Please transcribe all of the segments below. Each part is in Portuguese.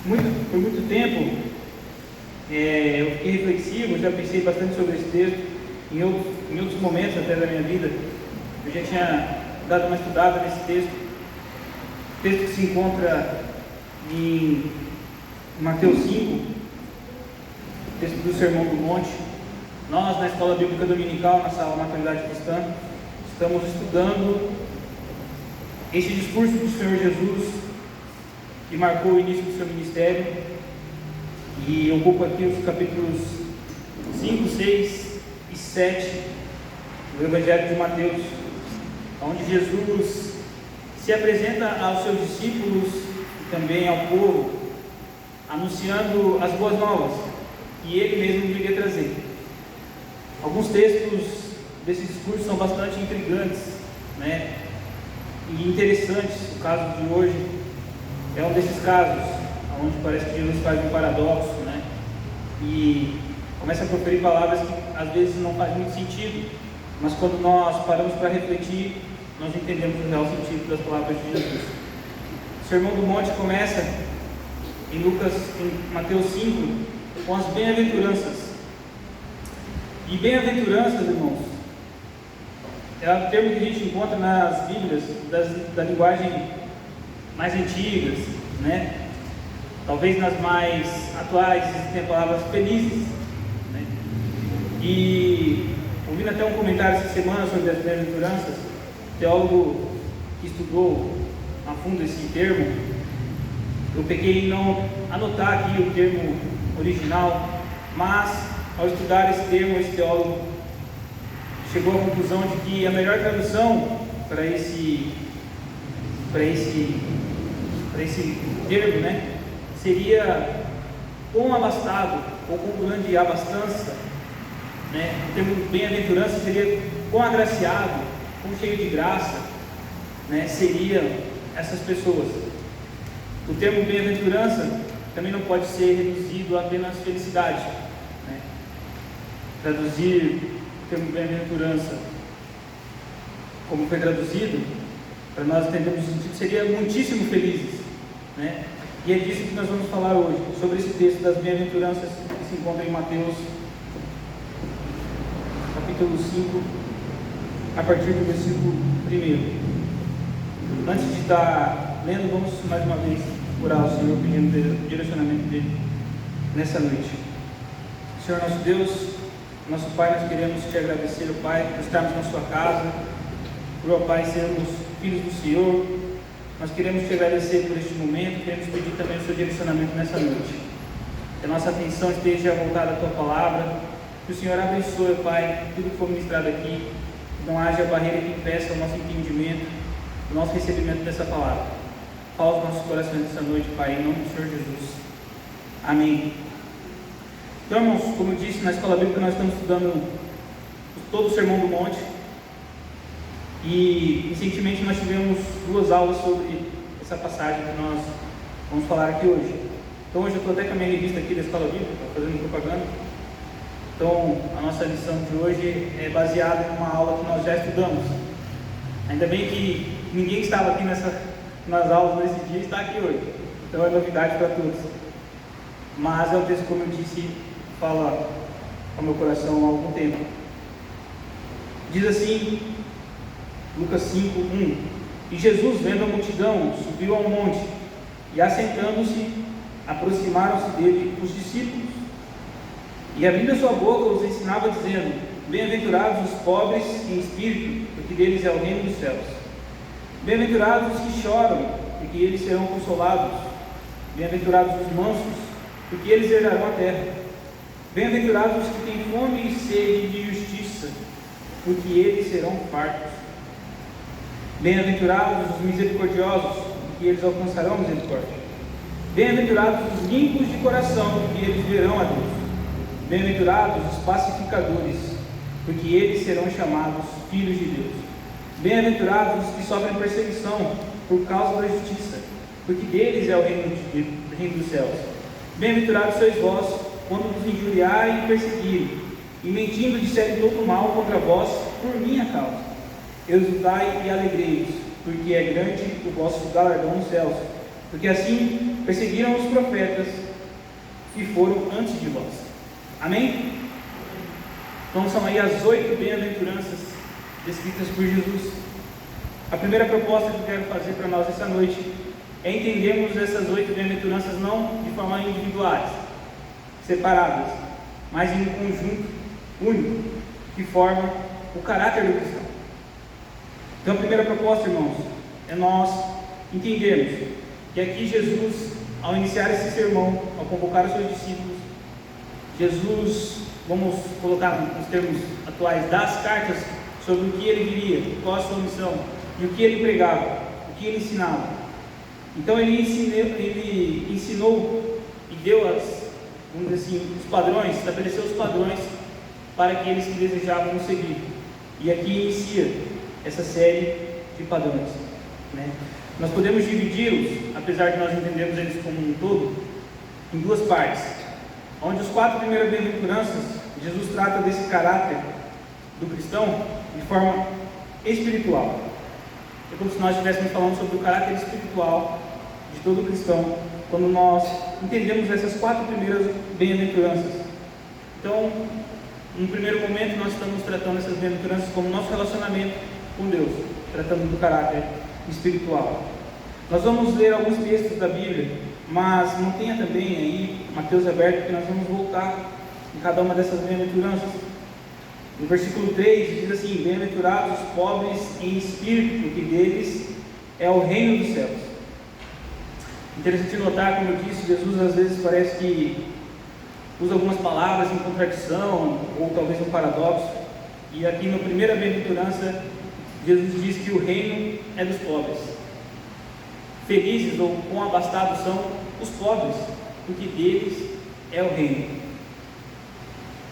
Por muito tempo, eu fiquei reflexivo, já pensei bastante sobre esse texto, em outros momentos até da minha vida. Eu já tinha dado uma estudada nesse texto, texto que se encontra em Mateus 5, texto do Sermão do Monte. Nós, na Escola Bíblica Dominical, na Sala Maturidade Cristã, estamos estudando este discurso do Senhor Jesus, que marcou o início do seu ministério, e eu ocupo aqui os capítulos 5, 6 e 7 do Evangelho de Mateus, onde Jesus se apresenta aos seus discípulos e também ao povo, anunciando as boas novas que ele mesmo viria trazer. Alguns textos desse discurso são bastante intrigantes, e interessantes. O caso de hoje é um desses casos, onde parece que Jesus faz um paradoxo, e começa a proferir palavras que às vezes não fazem muito sentido, mas quando nós paramos para refletir, nós entendemos o real sentido das palavras de Jesus. O Sermão do Monte começa em Mateus 5, com as bem-aventuranças. E bem-aventuranças, irmãos, é um termo que a gente encontra nas Bíblias da linguagem mais antigas, talvez nas mais atuais existem palavras felizes, E ouvindo até um comentário essa semana sobre as bem-aventuranças, um teólogo que estudou a fundo esse termo, eu peguei em não anotar aqui o termo original, mas ao estudar esse termo, esse teólogo chegou à conclusão de que a melhor tradução para esse termo, seria com abastado ou com grande abastança, O termo bem-aventurança seria com agraciado, com cheio de graça, Seriam essas pessoas. O termo bem-aventurança também não pode ser reduzido a apenas felicidade, Traduzir o termo bem-aventurança como foi traduzido, para nós entendermos o sentido, seria muitíssimo felizes, E é disso que nós vamos falar hoje, sobre esse texto das bem-aventuranças que se encontra em Mateus, capítulo 5, a partir do versículo 1. Antes de estar lendo, vamos mais uma vez orar ao Senhor, pedindo o direcionamento dele nessa noite. Senhor nosso Deus, nosso Pai, nós queremos te agradecer, ó Pai, por estarmos na sua casa, por, ó Pai, sermos filhos do Senhor. Nós queremos te agradecer por este momento, queremos pedir também o seu direcionamento nessa noite. Que a nossa atenção esteja voltada à tua palavra, que o Senhor abençoe, Pai, tudo que for ministrado aqui, que não haja barreira que impeça o nosso entendimento, o nosso recebimento dessa palavra. Fala os nossos corações nessa noite, Pai, em nome do Senhor Jesus. Amém. Então, irmãos, como eu disse, na Escola Bíblica nós estamos estudando todo o Sermão do Monte, e recentemente nós tivemos 2 aulas sobre essa passagem que nós vamos falar aqui hoje. Então hoje eu estou até com a minha revista aqui da Escola Bíblica, fazendo propaganda. Então a nossa lição de hoje é baseada em uma aula que nós já estudamos. Ainda bem que ninguém que estava aqui nas aulas nesse dia está aqui hoje, então é novidade para todos. Mas é um texto, como eu disse, fala ao meu coração há algum tempo. Diz assim, Lucas 5, 1: E Jesus, vendo a multidão, subiu ao monte, e assentando-se, aproximaram-se dele os discípulos. E abrindo a sua boca, os ensinava, dizendo: Bem-aventurados os pobres em espírito, porque deles é o reino dos céus. Bem-aventurados os que choram, porque eles serão consolados. Bem-aventurados os mansos, porque eles herdarão a terra. Bem-aventurados os que têm fome e sede de justiça, porque eles serão fartos. Bem-aventurados os misericordiosos, porque eles alcançarão misericórdia. Bem-aventurados os limpos de coração, porque eles verão a Deus. Bem-aventurados os pacificadores, porque eles serão chamados filhos de Deus. Bem-aventurados os que sofrem perseguição por causa da justiça, porque deles é o reino dos céus. Bem-aventurados sois vós, quando vos injuriarem e perseguirem, e mentindo disserem todo mal contra vós por minha causa. Exultai e alegrei-vos, porque é grande o vosso galardão nos céus, porque assim perseguiram os profetas que foram antes de vós. Amém? Então são aí as 8 bem-aventuranças descritas por Jesus. A primeira proposta que eu quero fazer para nós essa noite é entendermos essas 8 bem-aventuranças não de forma individuais, separadas, mas em um conjunto único que forma o caráter do cristão. Então a primeira proposta, irmãos, é nós entendermos que aqui Jesus, ao iniciar esse sermão, ao convocar os seus discípulos, Jesus, vamos colocar nos termos atuais, dá as cartas sobre o que ele viria, qual a sua missão, e o que ele pregava, o que ele ensinava. Então ele ensinou e deu vamos dizer assim, os padrões, estabeleceu os padrões para aqueles que desejavam seguir. E aqui inicia essa série de padrões, né? Nós podemos dividi-los, apesar de nós entendermos eles como um todo, em 2 partes, onde os 4 primeiras bem-aventuranças, Jesus trata desse caráter do cristão de forma espiritual. É como se nós estivéssemos falando sobre o caráter espiritual de todo cristão, quando nós entendemos essas 4 primeiras bem-aventuranças. Então, no primeiro momento, nós estamos tratando essas bem-aventuranças como nosso relacionamento com Deus, tratando do caráter espiritual. Nós vamos ler alguns textos da Bíblia, mas mantenha também aí Mateus aberto, que nós vamos voltar em cada uma dessas bem-aventuranças. No versículo 3 diz assim: bem-aventurados os pobres em espírito, porque deles é o reino dos céus. Interessante notar, como eu disse, Jesus às vezes parece que usa algumas palavras em contradição, ou talvez um paradoxo, e aqui na primeira bem-aventurança, Jesus diz que o reino é dos pobres. Felizes ou quão abastados são os pobres, porque deles é o reino.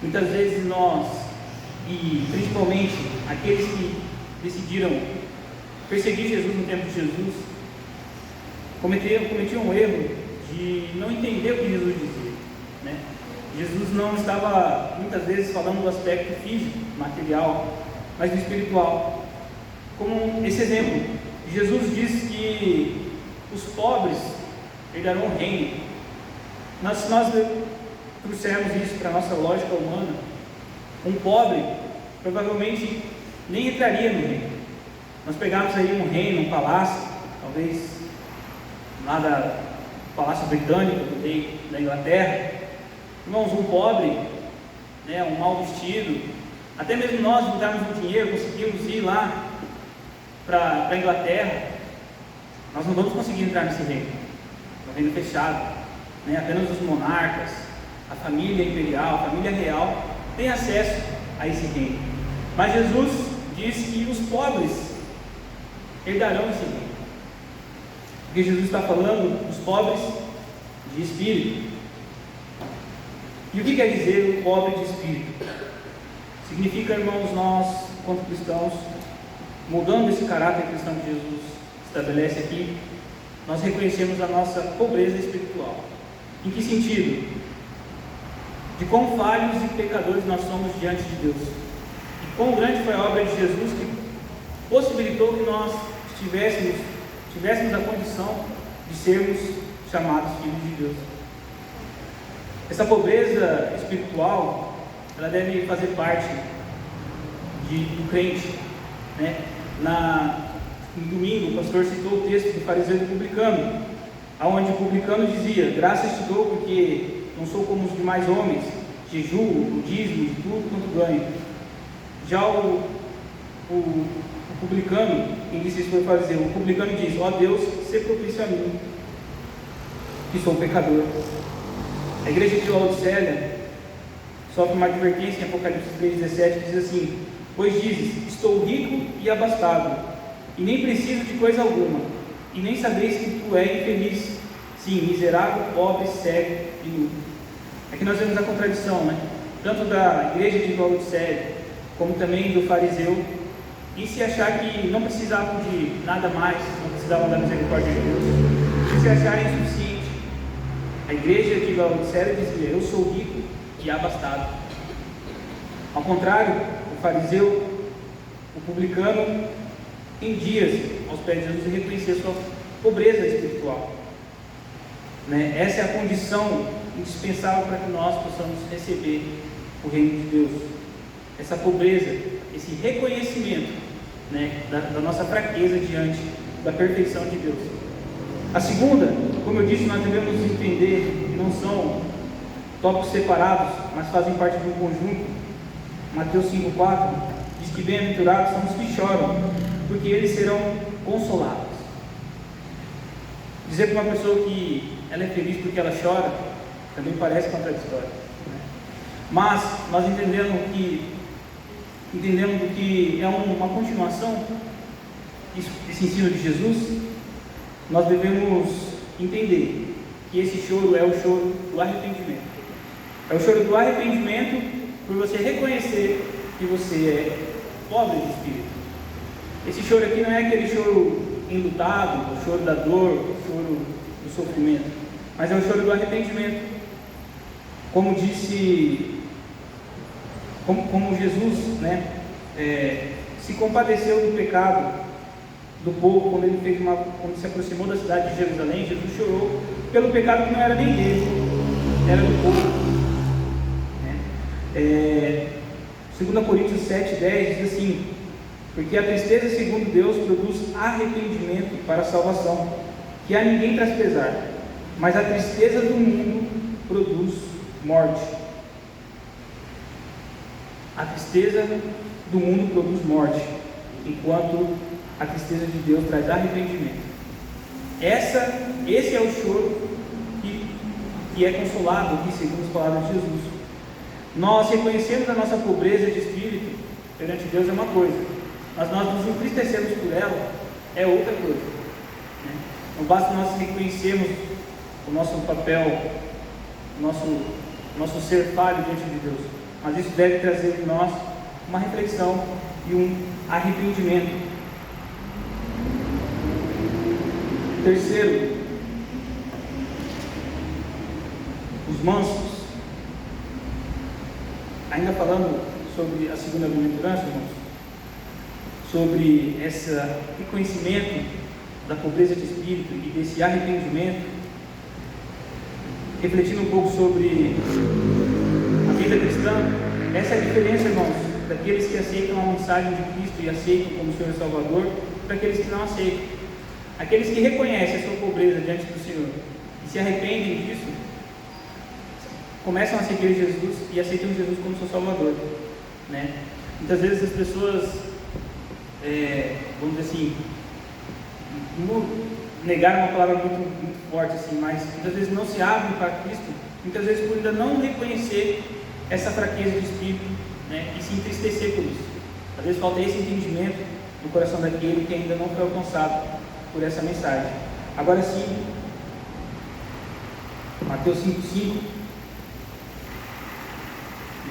Muitas vezes nós, e principalmente aqueles que decidiram perseguir Jesus no tempo de Jesus, cometiam um erro de não entender o que Jesus dizia, né? Jesus não estava muitas vezes falando do aspecto físico, material, mas do espiritual. Como esse exemplo, Jesus diz que os pobres herdarão o reino. Se nós trouxermos isso para a nossa lógica humana, um pobre provavelmente nem entraria no reino. Nós pegarmos aí um reino, um palácio, talvez lá do Palácio Britânico, do rei da Inglaterra. Irmãos, um pobre, né, um mal vestido, até mesmo nós juntarmos um dinheiro, conseguimos ir lá para a Inglaterra, nós não vamos conseguir entrar nesse reino, é um reino fechado, né? Apenas os monarcas, a família imperial, a família real tem acesso a esse reino. Mas Jesus diz que os pobres herdarão esse reino, porque Jesus está falando dos pobres de espírito. E o que quer dizer o pobre de espírito? Significa, irmãos, nós, quanto cristãos, mudando esse caráter cristão que Jesus estabelece aqui, nós reconhecemos a nossa pobreza espiritual. Em que sentido? De quão falhos e pecadores nós somos diante de Deus. E quão grande foi a obra de Jesus que possibilitou que nós tivéssemos a condição de sermos chamados filhos de Deus. Essa pobreza espiritual, ela deve fazer parte do crente, né? No domingo, o pastor citou o texto do fariseu e do publicano, onde o publicano dizia: graças te dou porque não sou como os demais homens, jejuo, dízimo, de tudo quanto ganho. Já o publicano, quem disse isso foi o fariseu, o publicano diz: ó Deus, sê propício a mim, que sou pecador. A igreja de Laodiceia sofre uma advertência em Apocalipse 3,17, que diz assim: pois dizes, estou rico e abastado, e nem preciso de coisa alguma, e nem sabeis que tu és infeliz, sim, miserável, pobre, cego e nu. Aqui nós vemos a contradição, né? Tanto da igreja de Laodiceia, como também do fariseu, em se achar que não precisavam de nada mais, não precisavam da misericórdia de Deus, em se acharem insuficientes. A igreja de Laodiceia dizia: eu sou rico e abastado. Ao contrário, o fariseu, o publicano, em dias aos pés de Jesus, reconhecia sua pobreza espiritual. né? Essa é a condição indispensável para que nós possamos receber o reino de Deus. Essa pobreza, esse reconhecimento, né, da nossa fraqueza diante da perfeição de Deus. A segunda, como eu disse, nós devemos entender que não são tópicos separados, mas fazem parte de um conjunto. Mateus 5,4 diz que bem-aventurados são os que choram, porque eles serão consolados. Dizer para uma pessoa que ela é feliz porque ela chora também parece contraditório, né? Mas nós entendemos que é uma continuação desse ensino de Jesus. Nós devemos entender que esse choro é o choro do arrependimento. É o choro do arrependimento por você reconhecer que você é pobre de espírito. Esse choro aqui não é aquele choro enlutado, o choro da dor, o choro do sofrimento, mas é o choro do arrependimento. Como disse, como Jesus, né, se compadeceu do pecado do povo quando se aproximou da cidade de Jerusalém. Jesus chorou pelo pecado que não era nem dele, era do povo. 2 Coríntios 7,10 diz assim: porque a tristeza segundo Deus produz arrependimento para a salvação, que a ninguém traz pesar, mas a tristeza do mundo produz morte. A tristeza do mundo produz morte, enquanto a tristeza de Deus traz arrependimento. Esse é o choro que é consolado aqui, segundo as palavras de Jesus. Nós reconhecemos a nossa pobreza de espírito perante Deus é uma coisa, mas nós nos entristecermos por ela é outra coisa, né? Não basta nós reconhecermos o nosso papel, o nosso ser falho diante de Deus, mas isso deve trazer em nós uma reflexão e um arrependimento. Terceiro, os mansos. Ainda falando sobre a segunda bem-aventurança, irmãos, sobre esse reconhecimento da pobreza de espírito e desse arrependimento, refletindo um pouco sobre a vida cristã, essa é a diferença, irmãos, daqueles que aceitam a mensagem de Cristo e aceitam como Senhor e Salvador, para aqueles que não aceitam. Aqueles que reconhecem a sua pobreza diante do Senhor e se arrependem disso, começam a seguir Jesus e aceitam Jesus como seu Salvador, né? Muitas vezes as pessoas, vamos dizer assim, não negar uma palavra muito forte assim, mas muitas vezes não se abrem para Cristo, muitas vezes por ainda não reconhecer essa fraqueza de espírito, né? E se entristecer por isso. Às vezes falta esse entendimento no coração daquele que ainda não foi alcançado por essa mensagem. Agora sim, Mateus 5,5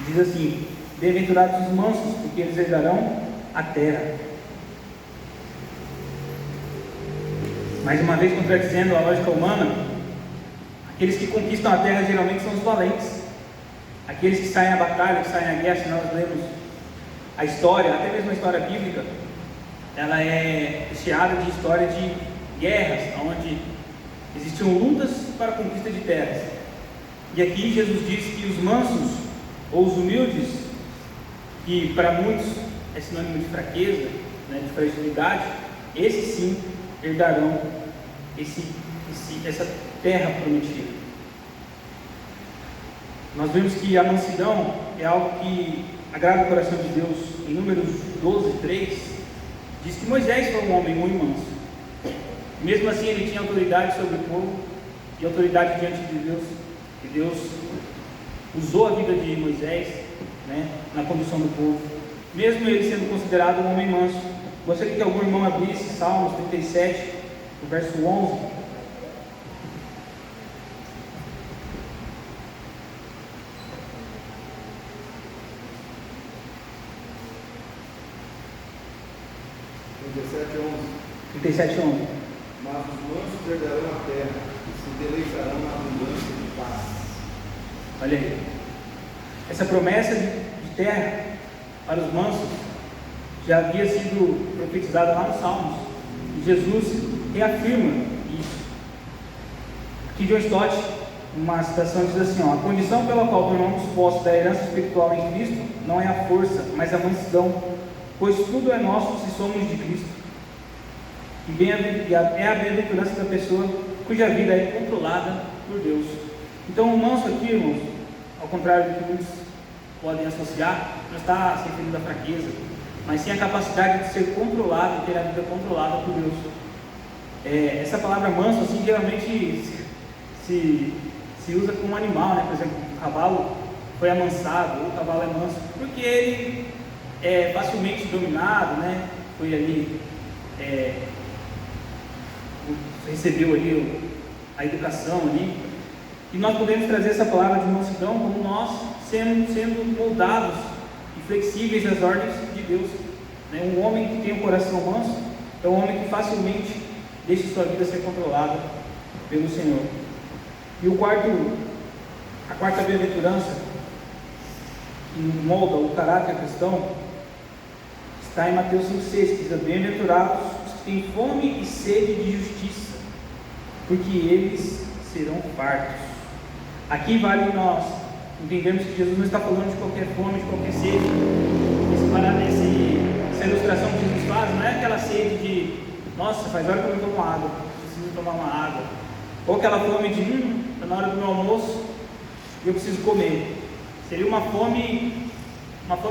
diz assim: bem-aventurados os mansos, porque eles herdarão a terra. Mais uma vez, contradizendo a lógica humana, aqueles que conquistam a terra geralmente são os valentes, aqueles que saem à batalha, que saem à guerra. Se nós lemos a história, até mesmo a história bíblica, ela é recheada de história de guerras, onde existiam lutas para a conquista de terras. E aqui Jesus diz que os mansos, ou os humildes, que para muitos é sinônimo de fraqueza, né, de fragilidade, esses sim herdarão essa terra prometida. Nós vemos que a mansidão é algo que agrada o coração de Deus. Em Números 12:3 diz que Moisés foi um homem muito manso. Mesmo assim ele tinha autoridade sobre o povo e autoridade diante de Deus. E Deus usou a vida de Moisés, né, na condução do povo, mesmo ele sendo considerado um homem manso. Gostaria que algum irmão abrisse Salmos 37, o verso 11. Mas os mansos herdarão a terra e se deleitarão na abundância de paz. Olha aí, essa promessa de terra para os mansos já havia sido profetizada lá nos Salmos, e Jesus reafirma isso. Aqui John Stott, uma citação diz assim: a condição pela qual tornamos posse da herança espiritual em Cristo não é a força, mas a mansidão, pois tudo é nosso se somos de Cristo. É a bem-aventurança da pessoa cuja vida é controlada por Deus. Então o manso aqui, irmãos, ao contrário do que muitos podem associar, não está se referindo à fraqueza, mas sim a capacidade de ser controlado e ter a vida controlada por Deus. Essa palavra manso, assim, geralmente se usa como um animal, né? Por exemplo, o cavalo foi amansado, ou o cavalo é manso, porque ele é facilmente dominado, né? Foi ali, recebeu ali a educação ali, e nós podemos trazer essa palavra de mansidão como nós sendo moldados e flexíveis às ordens de Deus, né? Um homem que tem um coração manso é um homem que facilmente deixa sua vida ser controlada pelo Senhor. E a quarta bem-aventurança que molda o caráter cristão está em Mateus 5,6, que diz: bem-aventurados os que têm fome e sede de justiça, porque eles serão fartos. Aqui vale nós entendermos que Jesus não está falando de qualquer fome, de qualquer sede. Essa ilustração que Jesus faz não é aquela sede de: nossa, faz hora que eu não tomo água, preciso tomar uma água. Ou aquela fome de: está na hora do meu almoço e eu preciso comer. Seria uma fome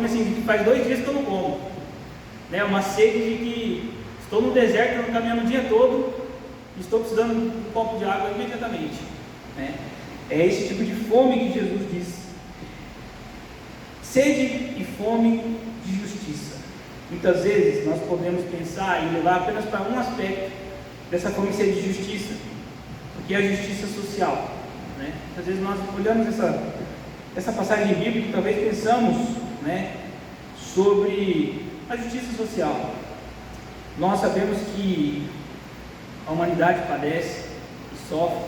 assim, que faz 2 dias que eu não como, né? Uma sede de que estou no deserto, estou caminhando o dia todo e estou precisando de um copo de água imediatamente, né? É esse tipo de fome que Jesus diz. Sede e fome de justiça. Muitas vezes nós podemos pensar e levar apenas para um aspecto dessa fome e sede de justiça, que é a justiça social, né? Às vezes nós olhamos essa passagem bíblica e talvez pensamos, né, sobre a justiça social. Nós sabemos que a humanidade padece e sofre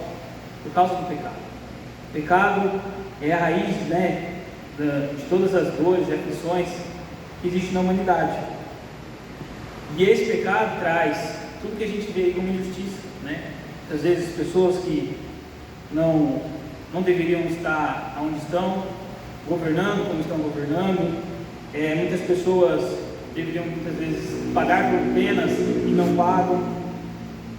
por causa do pecado. O pecado é a raiz, né, de todas as dores e aflições que existem na humanidade. E esse pecado traz tudo que a gente vê como injustiça, né? Às vezes pessoas que não deveriam estar onde estão, governando como estão governando. Muitas pessoas deveriam muitas vezes pagar por penas e não pagam.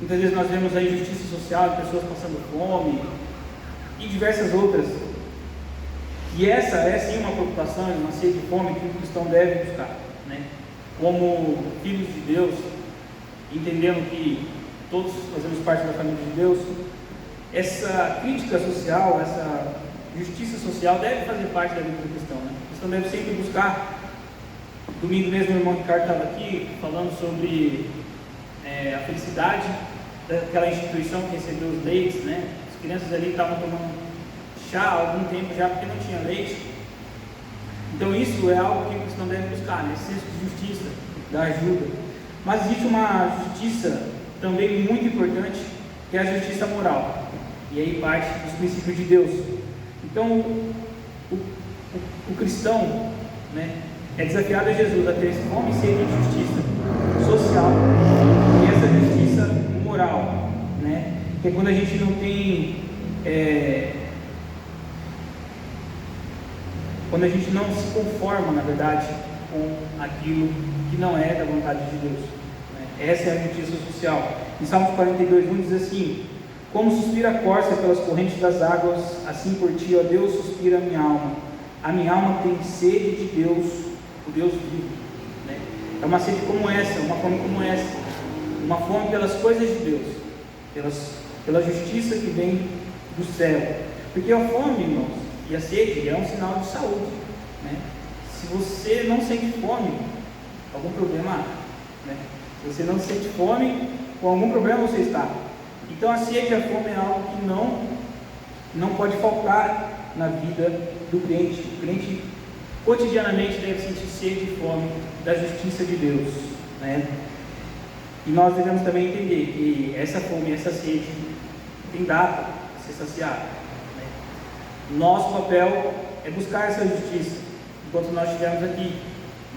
Muitas vezes nós vemos a injustiça social de pessoas passando fome e diversas outras. E essa é sim uma preocupação, uma sede de fome que o cristão deve buscar, né? Como filhos de Deus, entendendo que todos fazemos parte da família de Deus, essa crítica social, essa justiça social deve fazer parte da vida do cristão, né? O cristão deve sempre buscar. Domingo mesmo o irmão Ricardo estava aqui falando sobre a felicidade daquela instituição que recebeu os leites, né? As crianças ali estavam tomando chá há algum tempo já porque não tinha leite. Então isso é algo que o cristão deve buscar, né? Esse senso de justiça, da ajuda. Mas existe uma justiça também muito importante, que é a justiça moral, e aí parte dos princípios de Deus. Então o cristão, né, é desafiado a Jesus a ter fome e sede de justiça social e essa justiça moral, né, que é quando a gente não tem quando a gente não se conforma, na verdade, com aquilo que não é da vontade de Deus, né? Essa é a justiça social. Em Salmos 42:1 diz assim: como suspira a corça pelas correntes das águas, assim por ti, ó Deus, suspira a minha alma. A minha alma tem sede de Deus, o Deus vivo, né? É uma sede como essa, uma fome como essa, uma fome pelas coisas de Deus, pela justiça que vem do céu. Porque a fome, irmãos, e a sede é um sinal de saúde, né? Se você não sente fome, algum problema há, né? Se você não sente fome, com algum problema você está. Então a sede e a fome é algo que não pode faltar na vida do crente. O crente cotidianamente deve sentir sede e fome da justiça de Deus, né? E nós devemos também entender que essa fome e essa sede tem data a ser saciada, né? Nosso papel é buscar essa justiça enquanto nós estivermos aqui,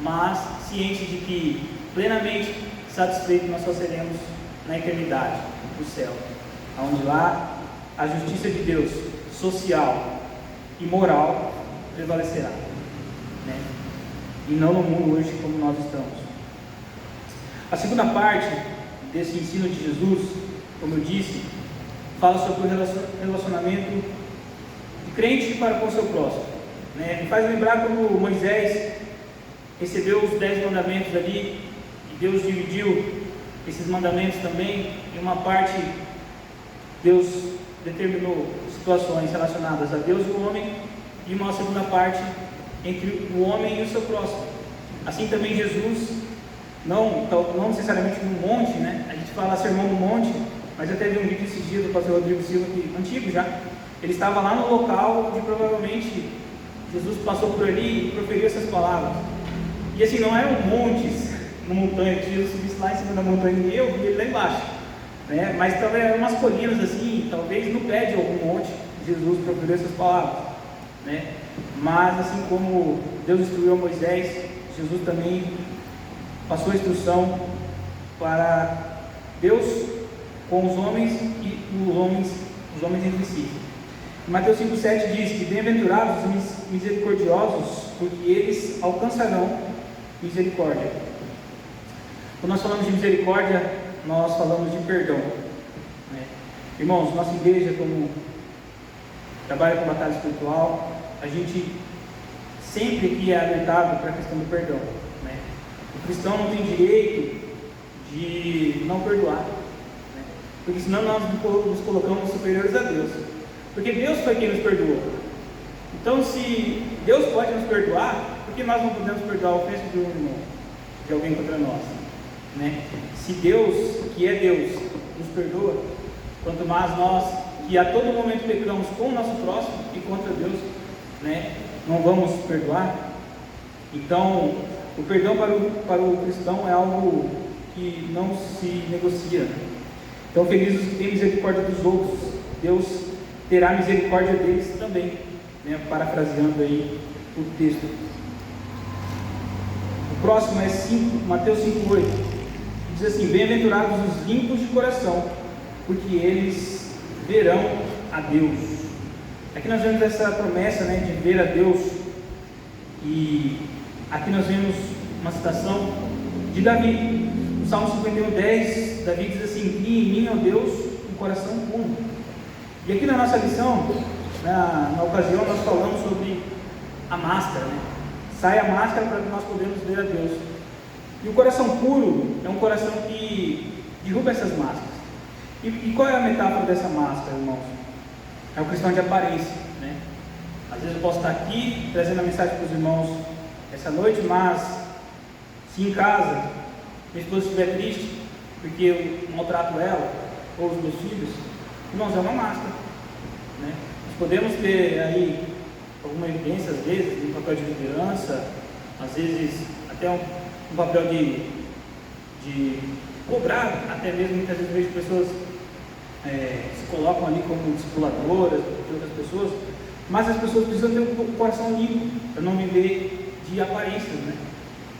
mas ciente de que plenamente satisfeitos nós só seremos na eternidade, no céu, onde lá a justiça de Deus, social e moral, prevalecerá, né? E não no mundo hoje como nós estamos. A segunda parte desse ensino de Jesus, como eu disse, fala sobre o relacionamento de crente para com o seu próximo, né? Me faz lembrar quando Moisés recebeu os 10 mandamentos ali, e Deus dividiu esses mandamentos também. Em uma parte, Deus determinou situações relacionadas a Deus e o homem, e uma segunda parte entre o homem e o seu próximo. Assim também Jesus, não necessariamente no monte, né? A gente fala sermão no monte, mas até vi um vídeo esses dias do pastor Rodrigo Silva, que, antigo já. Ele estava lá no local onde provavelmente Jesus passou por ali e proferiu essas palavras. E assim, não eram montes, uma montanha, que Jesus subisse lá em cima da montanha e eu vi ele lá embaixo, né? Mas talvez eram umas colinas assim, talvez no pé de algum monte, Jesus proferiu essas palavras, né? Mas assim como Deus instruiu a Moisés, Jesus também passou a instrução para Deus com os homens e os homens entre si. Mateus 5,7 diz que bem-aventurados os misericordiosos, porque eles alcançarão misericórdia. Quando nós falamos de misericórdia, nós falamos de perdão, né? Irmãos, nossa igreja, como trabalha com batalha espiritual, a gente sempre aqui é alertado para a questão do perdão, né? O cristão não tem direito de não perdoar, né? Porque senão nós nos colocamos superiores a Deus, porque Deus foi quem nos perdoou. Então, se Deus pode nos perdoar, por que nós não podemos perdoar a ofensa de um irmão, de alguém contra nós, né? Se Deus, que é Deus, nos perdoa, quanto mais nós, que a todo momento pecamos com o nosso próximo e contra Deus, né, não vamos perdoar. Então, o perdão para o cristão é algo que não se negocia, né? Então, felizes os que têm misericórdia dos outros, Deus terá misericórdia deles também, né? Parafraseando aí o texto. O próximo é Mateus 5,8, diz assim: bem-aventurados os limpos de coração, porque eles verão a Deus. Aqui nós vemos essa promessa, né, de ver a Deus, e aqui nós vemos uma citação de Davi, no Salmo 51:10, Davi diz assim: cria em mim, ó Deus, um coração puro. E aqui na nossa lição, na ocasião, nós falamos sobre a máscara, né? Sai a máscara para que nós podemos ver a Deus. E o coração puro é um coração que derruba essas máscaras. E qual é a metáfora dessa máscara, irmãos? É o cristão de aparência, né? Às vezes eu posso estar aqui trazendo a mensagem para os irmãos essa noite, mas se em casa minha esposa estiver triste porque eu maltrato ela ou os meus filhos, irmãos, é uma máscara, né? Nós podemos ter aí alguma evidência, às vezes, um papel de liderança, às vezes até um papel de cobrar, até mesmo muitas vezes vejo pessoas se colocam ali como discipuladoras de outras pessoas, mas as pessoas precisam ter um coração limpo para não viver de aparências, né?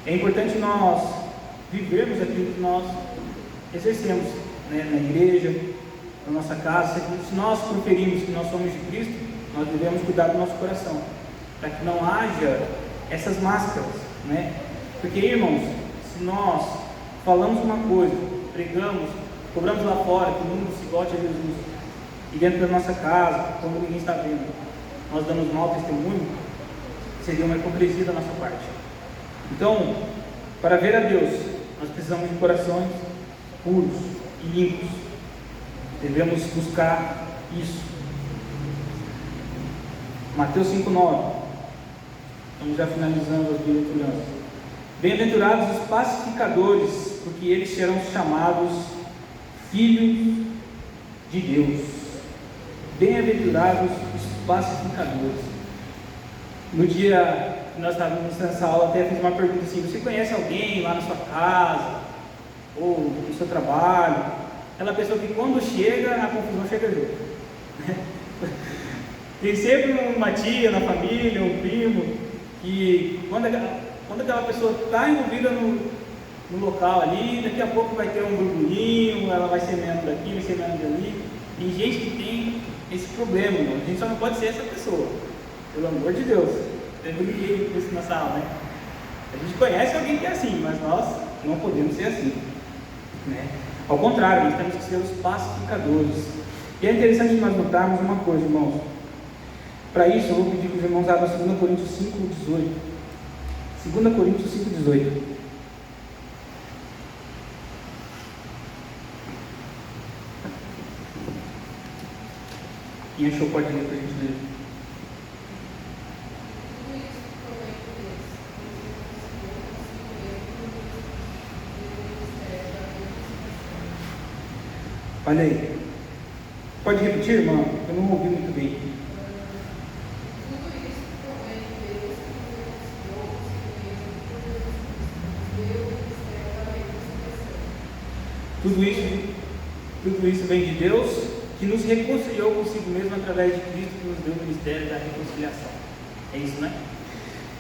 É importante nós vivermos aquilo que nós exercemos, né, na igreja, na nossa casa. Se nós proferimos que nós somos de Cristo, nós devemos cuidar do nosso coração, para que não haja essas máscaras, né? Porque, irmãos, se nós falamos uma coisa, pregamos, cobramos lá fora que o mundo se volte a Jesus, e dentro da nossa casa, quando ninguém está vendo, nós damos mau testemunho, seria uma hipocrisia da nossa parte. Então, para ver a Deus, nós precisamos de corações puros e limpos. Devemos buscar isso. Mateus 5,9. Estamos já finalizando as bem-aventuranças. Bem-aventurados os pacificadores, porque eles serão chamados filhos de Deus. Bem-aventurados os pacificadores. No dia que nós estávamos nessa aula, até fiz uma pergunta assim: você conhece alguém lá na sua casa, ou no seu trabalho, aquela pessoa que quando chega, a confusão chega junto? Tem sempre uma tia na família, um primo, que quando aquela pessoa está envolvida no local ali, daqui a pouco vai ter um burburinho, ela vai semeando daqui, vai semeando dali. Tem gente que tem esse problema, irmão. A gente só não pode ser essa pessoa, pelo amor de Deus. Eu brinquei com isso nessa aula, né? A gente conhece alguém que é assim, mas nós não podemos ser assim, né? Ao contrário, nós temos que ser os pacificadores. E é interessante nós notarmos uma coisa, irmãos. Para isso, eu vou pedir que os irmãos abram 2 Coríntios 5:18. 2 Coríntios 5:18. Quem achou pode ler para a gente ler. Olha aí. Pode repetir, irmão? Eu não ouvi muito bem. Tudo isso vem de Deus, que nos reconciliou consigo mesmo através de Cristo, que nos deu o ministério da reconciliação. É isso, né?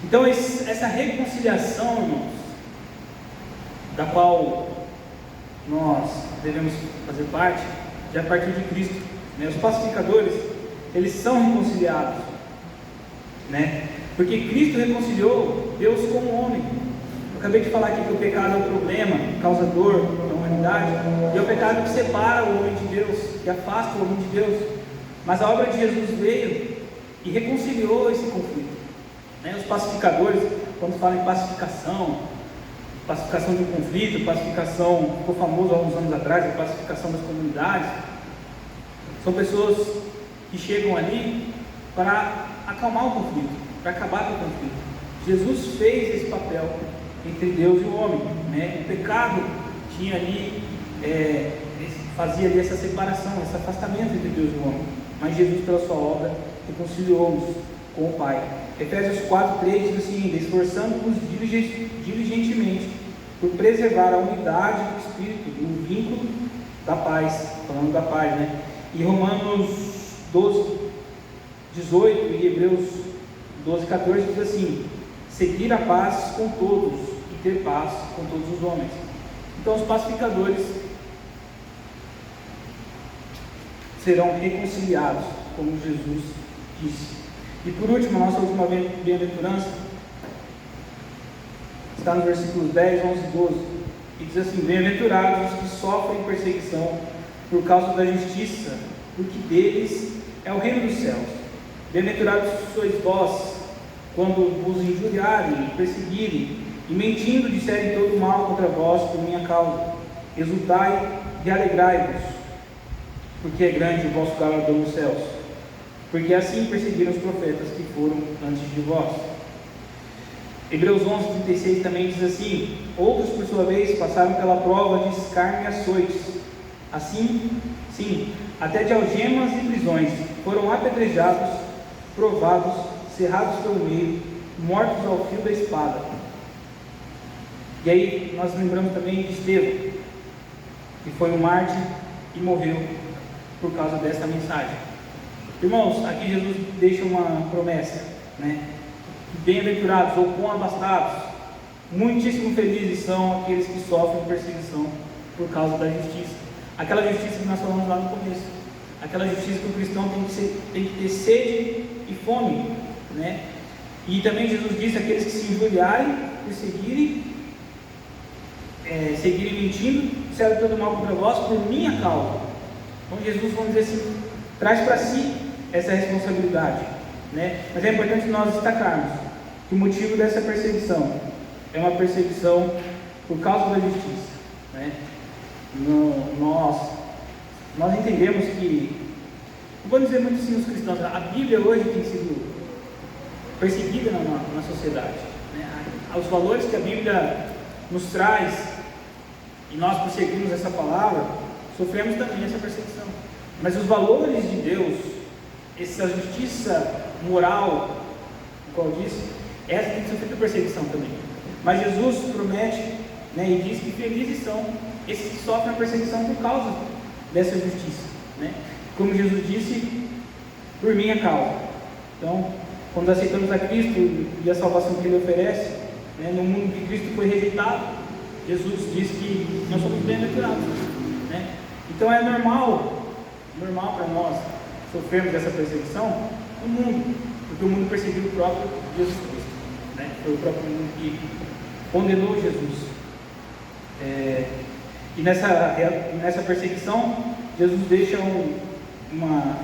Então, essa reconciliação, irmãos, da qual nós devemos fazer parte, já a partir de Cristo, né? Os pacificadores, eles são reconciliados, né? Porque Cristo reconciliou Deus com o homem. Eu acabei de falar aqui que o pecado é o problema causador da humanidade, e é o pecado que separa o homem de Deus, que afasta o homem de Deus. Mas a obra de Jesus veio e reconciliou esse conflito, né? Os pacificadores, quando falam em pacificação de um conflito, pacificação, ficou famoso há uns anos atrás, a pacificação das comunidades, são pessoas que chegam ali para acalmar o conflito, para acabar com o conflito. Jesus fez esse papel entre Deus e o homem, né? O pecado tinha ali, fazia ali essa separação, esse afastamento entre Deus e o homem, mas Jesus, pela sua obra, reconciliou-nos com o Pai. Efésios 4:3 diz assim: esforçando-nos diligentemente por preservar a unidade do Espírito, no vínculo da paz, falando da paz, né? E Romanos 12:18 e Hebreus 12:14 diz assim: seguir a paz com todos e ter paz com todos os homens. Então os pacificadores serão reconciliados, como Jesus disse. E por último, a nossa última bem-aventurança está nos versículos 10, 11 e 12, e diz assim: bem-aventurados os que sofrem perseguição por causa da justiça, porque deles é o reino dos céus. Bem-aventurados sois vós, quando vos injuriarem e perseguirem, e mentindo disserem todo mal contra vós por minha causa. Exultai e alegrai-vos, porque é grande o vosso galardão nos céus, porque assim perseguiram os profetas que foram antes de vós. Hebreus 11:36 também diz assim: outros, por sua vez, passaram pela prova de escárnio e açoites, assim, sim, até de algemas e prisões, foram apedrejados, provados, cerrados pelo meio, mortos ao fio da espada. E aí nós lembramos também de Estevão, que foi um mártir e morreu por causa dessa mensagem. Irmãos, aqui Jesus deixa uma promessa, né? Bem-aventurados ou quão abastados, muitíssimo felizes são aqueles que sofrem perseguição por causa da justiça. Aquela justiça que nós falamos lá no começo, aquela justiça que o cristão tem que ter sede e fome, né? E também Jesus disse: aqueles que se injuriarem, perseguirem, seguirem mentindo, disserem todo mal contra vós por minha causa. Então Jesus, vamos dizer assim, traz para si essa responsabilidade, né? Mas é importante nós destacarmos que o motivo dessa perseguição é uma perseguição por causa da justiça, né? Nós entendemos que, não vou dizer muito assim os cristãos, a Bíblia hoje tem sido perseguida na sociedade, né? Os valores que a Bíblia nos traz, e nós perseguimos essa palavra, sofremos também essa perseguição. Mas os valores de Deus, essa justiça moral, como eu disse, essa tem que sofrer perseguição também. Mas Jesus promete, né, e diz que felizes são esses que sofrem a perseguição por causa dessa justiça, né? Como Jesus disse, por minha causa. Então, quando aceitamos a Cristo e a salvação que Ele oferece, né, no mundo que Cristo foi rejeitado, Jesus diz que nós somos bem-aventurados, né? Então é normal para nós sofremos essa perseguição? O mundo, porque o mundo perseguiu o próprio Jesus Cristo, né? Foi o próprio mundo que condenou Jesus. E nessa perseguição, Jesus deixa uma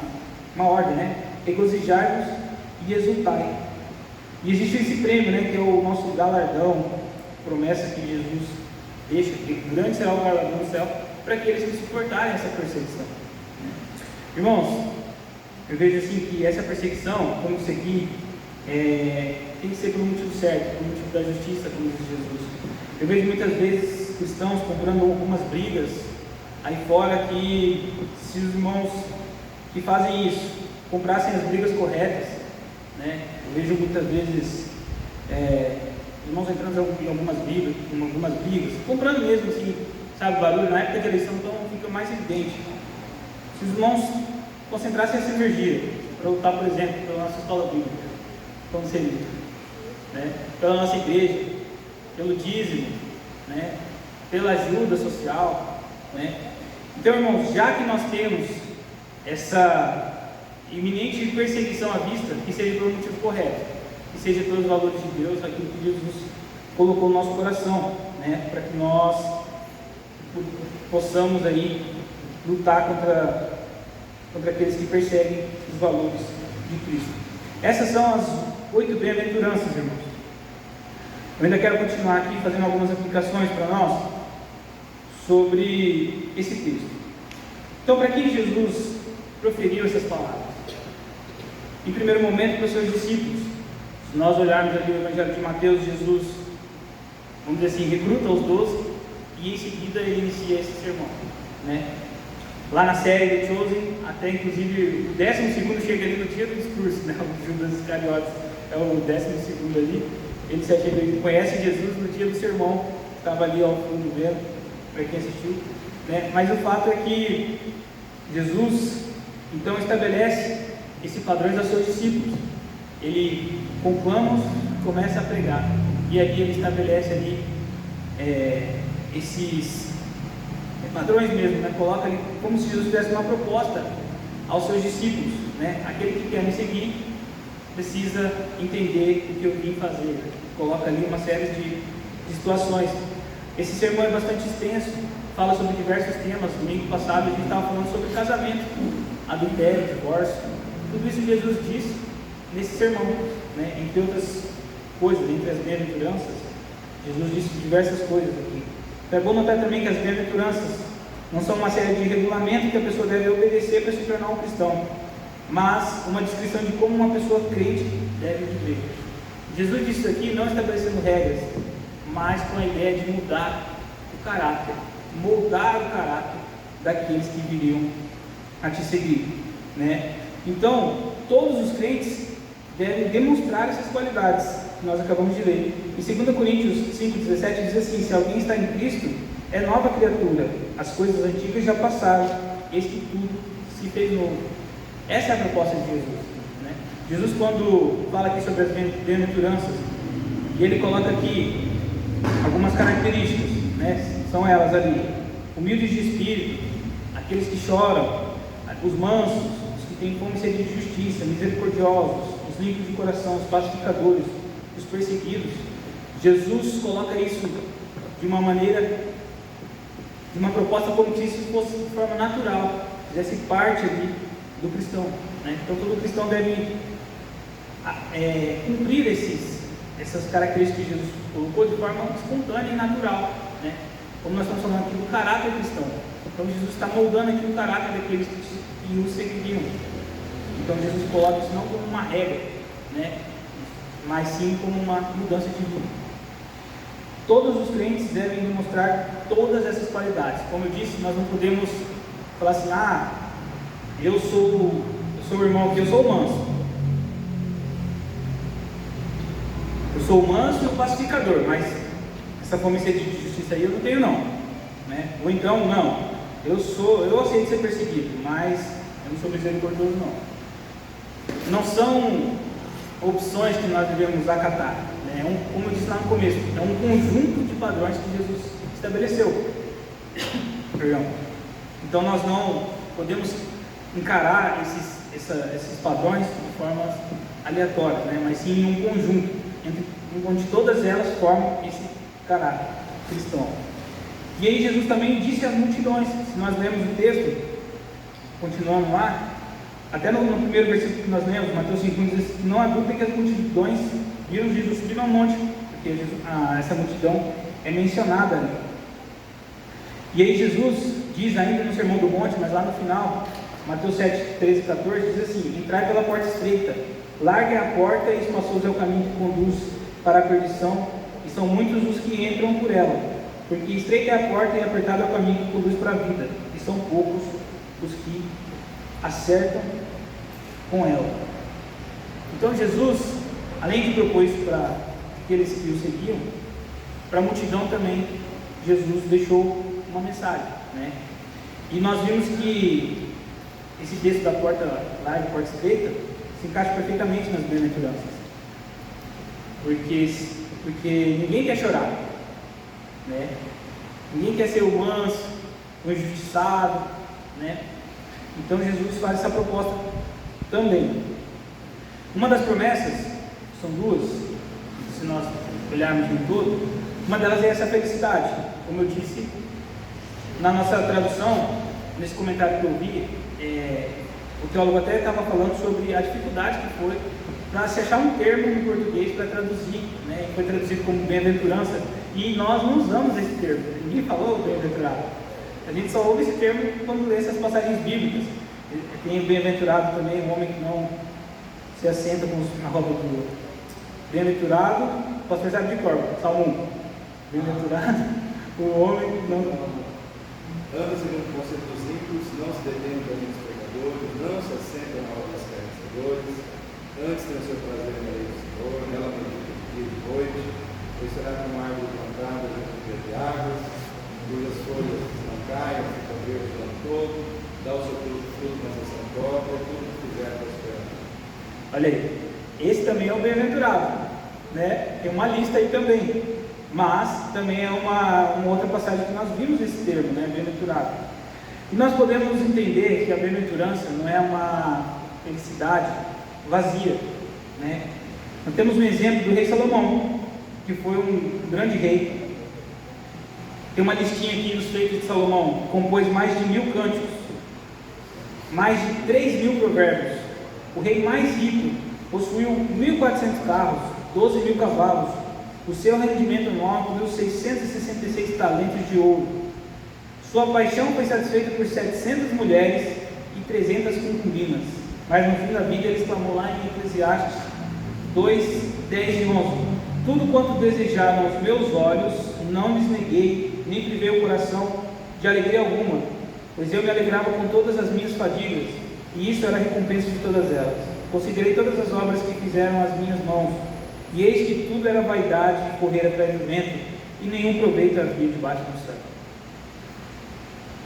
ordem, né? Regozijai-vos e exultai. E existe esse prêmio, né? Que é o nosso galardão, promessa que Jesus deixa, que grande será o galardão do céu, para aqueles que suportarem essa perseguição. Irmãos, eu vejo assim que essa perseguição, como isso aqui, tem que ser pelo motivo certo, pelo motivo da justiça, como diz Jesus. Eu vejo muitas vezes cristãos comprando algumas brigas aí fora, que se os irmãos que fazem isso comprassem as brigas corretas, né? Eu vejo muitas vezes irmãos entrando em algumas brigas, comprando mesmo assim, sabe, barulho. Na época de eleição, então fica mais evidente. Se os irmãos concentrassem essa energia para lutar, por exemplo, pela nossa escola bíblica, como seria, né? Pela nossa igreja, pelo dízimo, né? Pela ajuda social, né? Então, irmãos, já que nós temos essa iminente perseguição à vista, que seja pelo motivo correto, que seja pelos valores de Deus, aquilo que Jesus colocou no nosso coração, né? Para que nós possamos aí lutar contra aqueles que perseguem os valores de Cristo. Essas são as 8 bem-aventuranças, irmãos. Eu ainda quero continuar aqui fazendo algumas aplicações para nós sobre esse texto. Então, para que Jesus proferiu essas palavras? Em primeiro momento, para os seus discípulos. Se nós olharmos ali o Evangelho de Mateus, Jesus, vamos dizer assim, recruta os 12 e em seguida ele inicia esse sermão, né? Lá na série de Chosen, até inclusive o 12º chega ali no dia do discurso, né? O Judas Iscariotes é o 12º ali. Ele conhece Jesus no dia do sermão, estava ali ao fundo vendo, para quem assistiu, né? Mas o fato é que Jesus então estabelece esse padrão aos seus discípulos. Ele conclama e começa a pregar, e ali ele estabelece ali esses padrões mesmo, né? Coloca ali como se Jesus fizesse uma proposta aos seus discípulos, né? Aquele que quer me seguir precisa entender o que eu vim fazer. Coloca ali uma série de situações. Esse sermão é bastante extenso, fala sobre diversos temas. Domingo passado a gente estava falando sobre casamento, adultério, divórcio. Tudo isso Jesus disse nesse sermão, né? Entre outras coisas, entre as bem-aventuranças, Jesus disse diversas coisas aqui. Então é bom notar também que as bem-aventuranças não são uma série de regulamentos que a pessoa deve obedecer para se tornar um cristão, mas uma descrição de como uma pessoa crente deve viver. Jesus disse isso aqui não estabelecendo regras, mas com a ideia de mudar o caráter, moldar o caráter daqueles que viriam a te seguir, né? Então, todos os crentes devem demonstrar essas qualidades que nós acabamos de ler. Em 2 Coríntios 5,17 diz assim: se alguém está em Cristo, é nova criatura, as coisas antigas já passaram, eis que tudo se fez novo. Essa é a proposta de Jesus, né? Jesus, quando fala aqui sobre as bem-aventuranças, e ele coloca aqui algumas características, né? São elas ali: humildes de espírito, aqueles que choram, os mansos, os que têm fome e sede de justiça, misericordiosos, os limpos de coração, os pacificadores, os perseguidos. Jesus coloca isso de uma maneira, de uma proposta como se isso fosse de forma natural, fizesse parte ali do cristão, né? Então todo cristão deve cumprir essas características que Jesus colocou de forma espontânea e natural, né? Como nós estamos falando aqui do caráter cristão. Então Jesus está moldando aqui o caráter daqueles que o seguiriam. Então Jesus coloca isso não como uma regra, né? Mas sim como uma mudança de vida. Todos os crentes devem demonstrar todas essas qualidades. Como eu disse, nós não podemos falar assim: eu sou o irmão aqui, eu sou o manso. Eu sou o manso e o pacificador, mas essa fome e sede de justiça aí eu não tenho não, né? Ou então, não, eu aceito ser perseguido, mas eu não sou misericordioso não. Não são opções que nós devemos acatar, né? Como eu disse lá no começo, é um conjunto de padrões que Jesus estabeleceu. Perdão. Então nós não podemos encarar esses padrões de formas aleatórias, né? Mas sim em um conjunto, onde todas elas formam esse caráter cristão. E aí Jesus também disse às multidões, se nós lemos o texto, continuando lá, até no primeiro versículo que nós lemos, Mateus 5, diz assim, que não há dúvida que as multidões viram Jesus subir ao monte, porque essa multidão é mencionada ali. E aí Jesus diz ainda no Sermão do Monte, mas lá no final, Mateus 7, 13 e 14, diz assim: entrai pela porta estreita, larga é a porta e espaçoso é o caminho que conduz para a perdição, e são muitos os que entram por ela, porque estreita é a porta e apertado é o caminho que conduz para a vida, e são poucos os que acertam com ela. Então Jesus, além de propor isso para aqueles que o seguiam, para a multidão também, Jesus deixou uma mensagem, né? E nós vimos que esse texto da porta larga e porta estreita se encaixa perfeitamente nas bem-aventuranças, porque ninguém quer chorar, né? Ninguém quer ser o manso, o injustiçado, né? Então Jesus faz essa proposta também. Uma das promessas, são duas, se nós olharmos no todo, uma delas é essa felicidade. Como eu disse, na nossa tradução, nesse comentário que eu vi, o teólogo até estava falando sobre a dificuldade que foi para se achar um termo em português para traduzir, né? Foi traduzido como bem-aventurança, e nós não usamos esse termo, ninguém falou bem-aventurado. A gente só ouve esse termo quando lê essas passagens bíblicas. Tem o bem-aventurado também, o homem que não se assenta na roda do outro. Bem-aventurado, o pastor sabe de cor, Salmo 1. Bem-aventurado, o homem que não... Anda segundo o conceito dos ímpios, não se detém no caminho dos pecadores, não se assenta na roda dos escarnecedores, antes tem o seu prazer na lei do Senhor, nela medita de dia e de noite, pois será como árvore plantada junto de águas, cujas folhas não caem, fica verde o ano todo, dá o seu fruto na estação própria, tudo que fizer prosperar. Olha aí, esse também é o bem-aventurado, né? Tem uma lista aí também, mas também é uma outra passagem que nós vimos esse termo, né? Bem-aventurado. E nós podemos entender que a bem-aventurança não é uma felicidade vazia, né? Nós temos um exemplo do rei Salomão, que foi um grande rei. Tem uma listinha aqui dos feitos de Salomão: compôs mais de 1000 cânticos, mais de 3.000 provérbios. O rei mais rico possuiu 1.400 carros, 12.000 cavalos. O seu rendimento anual incluiu 666 talentos de ouro. Sua paixão foi satisfeita por 700 mulheres e 300 concubinas. Mas no fim da vida ele exclamou lá em Eclesiastes 2, 10 e 11: tudo quanto desejaram os meus olhos, não lhes neguei, nem privei o coração de alegria alguma, pois eu me alegrava com todas as minhas fadigas, e isso era a recompensa de todas elas. Considerei todas as obras que fizeram as minhas mãos, e eis que tudo era vaidade e correr atrás do vento, e nenhum proveito havia debaixo do céu.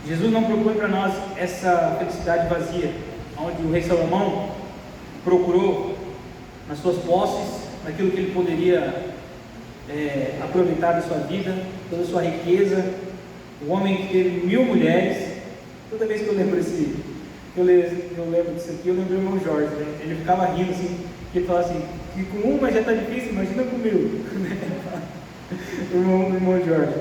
Jesus não propõe para nós essa felicidade vazia, onde o rei Salomão procurou nas suas posses, naquilo que ele poderia aproveitar da sua vida, toda a sua riqueza. O homem que teve 1000 mulheres. Toda vez que eu lembro eu lembro disso aqui, eu lembro do irmão Jorge, né? Ele ficava rindo assim, que ele falava assim, que com uma já está difícil, imagina com 1000. o irmão Jorge.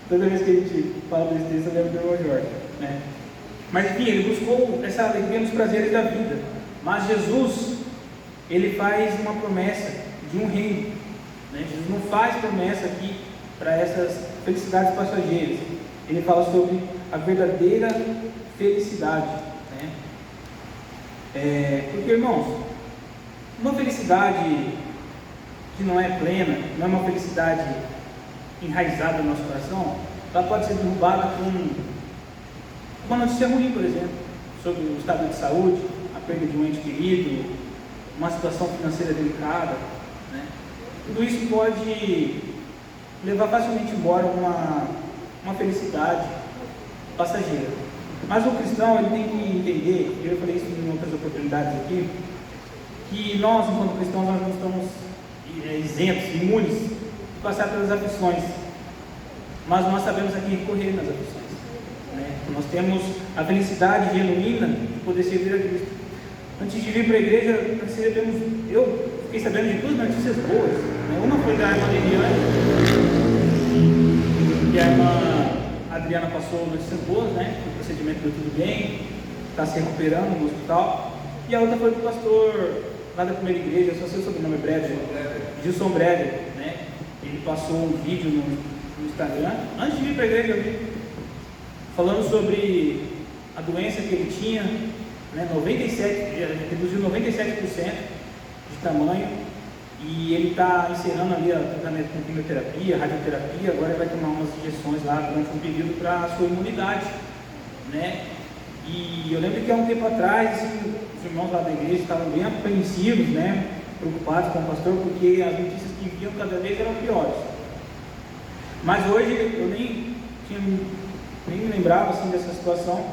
Toda vez que a gente fala desse texto, eu lembro do irmão Jorge, né? Mas enfim, ele buscou essa alegria nos prazeres da vida. Mas Jesus, ele faz uma promessa de um reino, né? Jesus não faz promessa aqui para essas felicidades passageiras. Ele fala sobre a verdadeira felicidade, né? Porque, irmãos, uma felicidade que não é plena, não é uma felicidade enraizada no nosso coração, ela pode ser derrubada com uma notícia ruim, por exemplo, sobre o estado de saúde, a perda de um ente querido, uma situação financeira delicada, né? Tudo isso pode levar facilmente embora uma felicidade passageira. Mas o cristão, ele tem que entender, eu falei isso em outras oportunidades aqui, que nós, enquanto cristãos, nós não estamos isentos, imunes de passar pelas aflições, mas nós sabemos aqui recorrer nas aflições, né? Nós temos a felicidade genuína de poder servir a Cristo. Antes de vir para a igreja, eu fiquei sabendo de duas notícias boas, né? Uma foi da irmã Liliane, que a irmã Adriana passou notícias boas, né? O procedimento deu tudo bem, está se recuperando no hospital. E a outra foi do pastor lá da primeira igreja, eu só sei o sobrenome breve, Gilson Breder, né? Ele passou um vídeo no Instagram, antes de vir para a igreja, eu vi, falando sobre a doença que ele tinha, né? 97, reduziu 97% de tamanho, e ele está encerrando ali o tratamento com quimioterapia, radioterapia. Agora ele vai tomar umas injeções lá durante um período para a sua imunidade, né? E eu lembro que há um tempo atrás, os irmãos lá da igreja estavam bem apreensivos, né? Preocupados com o pastor, porque as notícias que vinham cada vez eram piores. Mas hoje eu nem me lembrava assim dessa situação,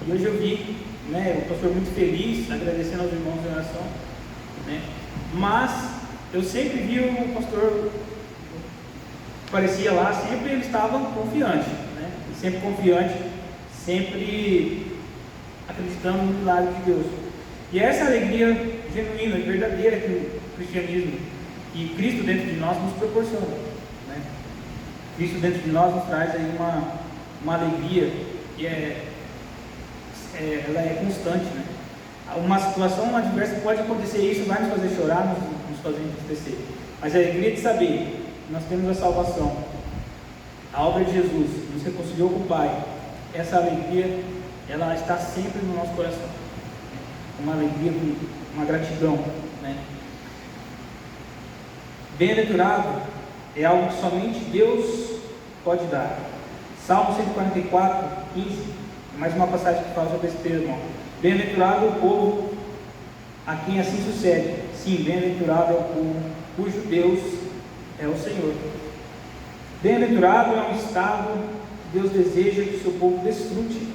e hoje eu vi, né, o pastor muito feliz, agradecendo aos irmãos de oração, né? Mas eu sempre vi o pastor, parecia lá, sempre ele estava confiante, né? Sempre confiante, sempre acreditando no milagre de Deus. E essa alegria genuína e verdadeira que o cristianismo e Cristo dentro de nós nos proporciona, né? Cristo dentro de nós nos traz aí uma alegria que ela é constante, né? Uma situação adversa pode acontecer, isso vai nos fazer chorar, nos fazer entristecer, mas a alegria de saber que nós temos a salvação, a obra de Jesus nos reconciliou com o Pai, essa alegria ela está sempre no nosso coração, uma alegria, uma gratidão, né? Bem-aventurado é algo que somente Deus pode dar. Salmo 144, 15, mais uma passagem que fala sobre esse termo. Bem-aventurado o povo a quem assim sucede. Sim, bem-aventurado é o povo cujo Deus é o Senhor. Bem-aventurado é um estado que Deus deseja que o seu povo desfrute.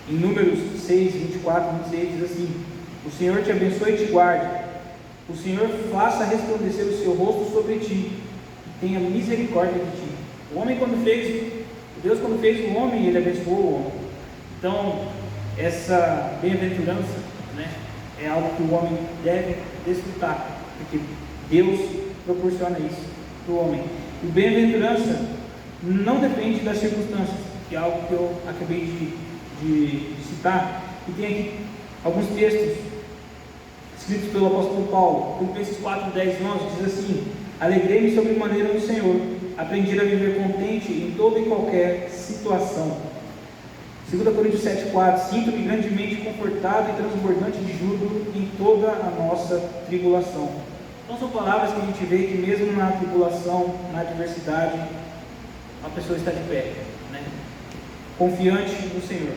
Em Números 6, 24, 26 diz assim: o Senhor te abençoe e te guarde, o Senhor faça resplandecer o seu rosto sobre ti e tenha misericórdia de ti. Deus quando fez o homem, ele abençoou o homem. Então essa bem-aventurança, né, é algo que o homem deve desfrutar, porque Deus proporciona isso para o homem. E bem-aventurança não depende das circunstâncias, que é algo que eu acabei de citar, e tem aqui alguns textos escritos pelo apóstolo Paulo. Filipenses 4, 10 e 11 diz assim: alegrei-me sobremaneira no Senhor, aprendi a viver contente em toda e qualquer situação. 2 Coríntios 7, 4, sinto-me grandemente confortado e transbordante de júbilo em toda a nossa tribulação. Então são palavras que a gente vê que mesmo na tribulação, na adversidade, a pessoa está de pé, né? Confiante no Senhor.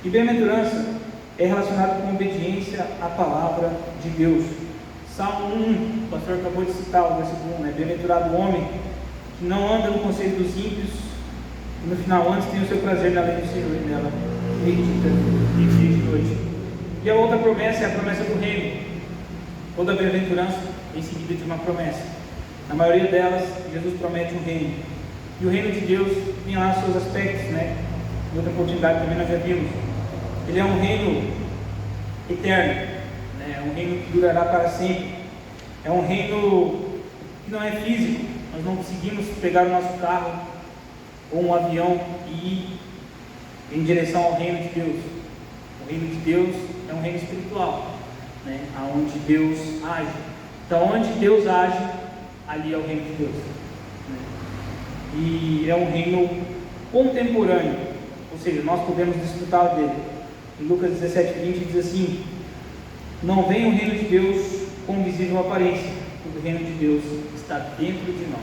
E bem-aventurança é relacionado com obediência à palavra de Deus. Salmo 1, o pastor acabou de citar o versículo 1, né? Bem-aventurado o homem que não anda no conselho dos ímpios, e no final antes tem o seu prazer na lei do Senhor, e nela medita de dia e de noite. E a outra promessa é a promessa do reino. Toda bem-aventurança em seguida de uma promessa. Na maioria delas, Jesus promete um reino. E o reino de Deus tem lá seus aspectos, né? Em outra oportunidade também nós já vimos. Ele é um reino eterno, né? É um reino que durará para sempre. É um reino que não é físico. Nós não conseguimos pegar o nosso carro ou um avião e ir em direção ao reino de Deus. O reino de Deus é um reino espiritual, né? Onde Deus age. Então, onde Deus age, ali é o reino de Deus, né? E é um reino contemporâneo, ou seja, nós podemos desfrutar dele. Em Lucas 17, 20 diz assim: não vem o reino de Deus com visível aparência, porque o reino de Deus está dentro de nós.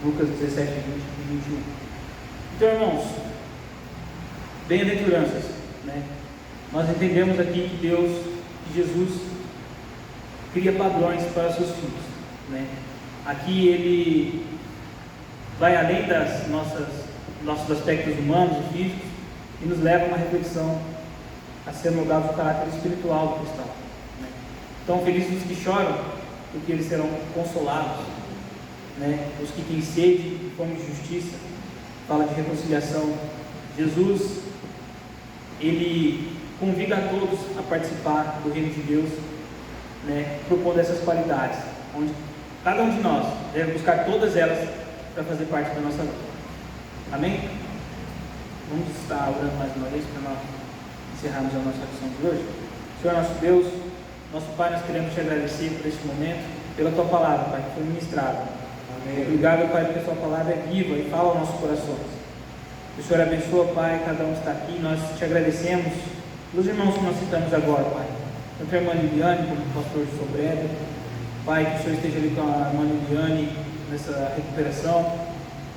Lucas 17, 20 e 21. Então, irmãos, bem-aventuranças, né? Nós entendemos aqui que Jesus cria padrões para seus filhos, né? Aqui ele vai além das nossos aspectos humanos e físicos e nos leva a uma reflexão a ser moldados o caráter espiritual do cristão, né? Então, felizes os que choram, porque eles serão consolados, né? Os que têm sede e fome de justiça, fala de reconciliação. Jesus, ele convida a todos a participar do reino de Deus, né, propondo essas qualidades, onde cada um de nós deve buscar todas elas para fazer parte da nossa vida. Amém? Vamos estar orando mais uma vez para nós encerrarmos a nossa lição de hoje. Senhor nosso Deus, nosso Pai, nós queremos te agradecer por este momento, pela tua palavra, Pai, que foi ministrada. Amém. Obrigado, Pai, porque a tua palavra é viva e fala aos nossos corações. Que o Senhor abençoa, Pai, cada um que está aqui. Nós te agradecemos pelos irmãos que nós citamos agora, Pai. Tanto a irmã Liliane como o pastor Sobreda. Pai, que o Senhor esteja ali com a irmã Liliane nessa recuperação.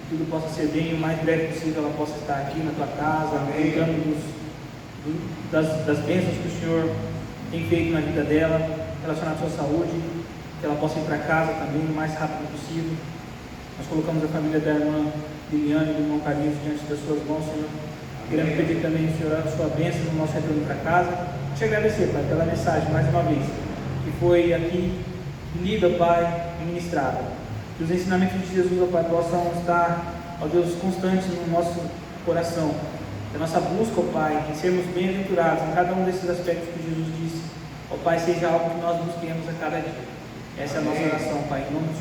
Que tudo possa ser bem, o mais breve possível ela possa estar aqui na tua casa, lembrando das bênçãos que o Senhor tem feito na vida dela, relacionado à sua saúde, que ela possa ir para casa também o mais rápido possível. Nós colocamos a família da irmã Liliane e do irmão Carlinhos diante das suas mãos, Senhor. Queremos pedir também, Senhor, a sua bênção no nosso retorno para casa. Te agradecer, Pai, pela mensagem, mais uma vez, que foi aqui lida, Pai, e ministrada. Que os ensinamentos de Jesus, ó Pai, possam estar, ó Deus, constantes no nosso coração. Que a nossa busca, ó Pai, em sermos bem-aventurados em cada um desses aspectos que Jesus disse, ó Pai, seja algo que nós busquemos a cada dia. Essa é a nossa oração, Pai, em nome de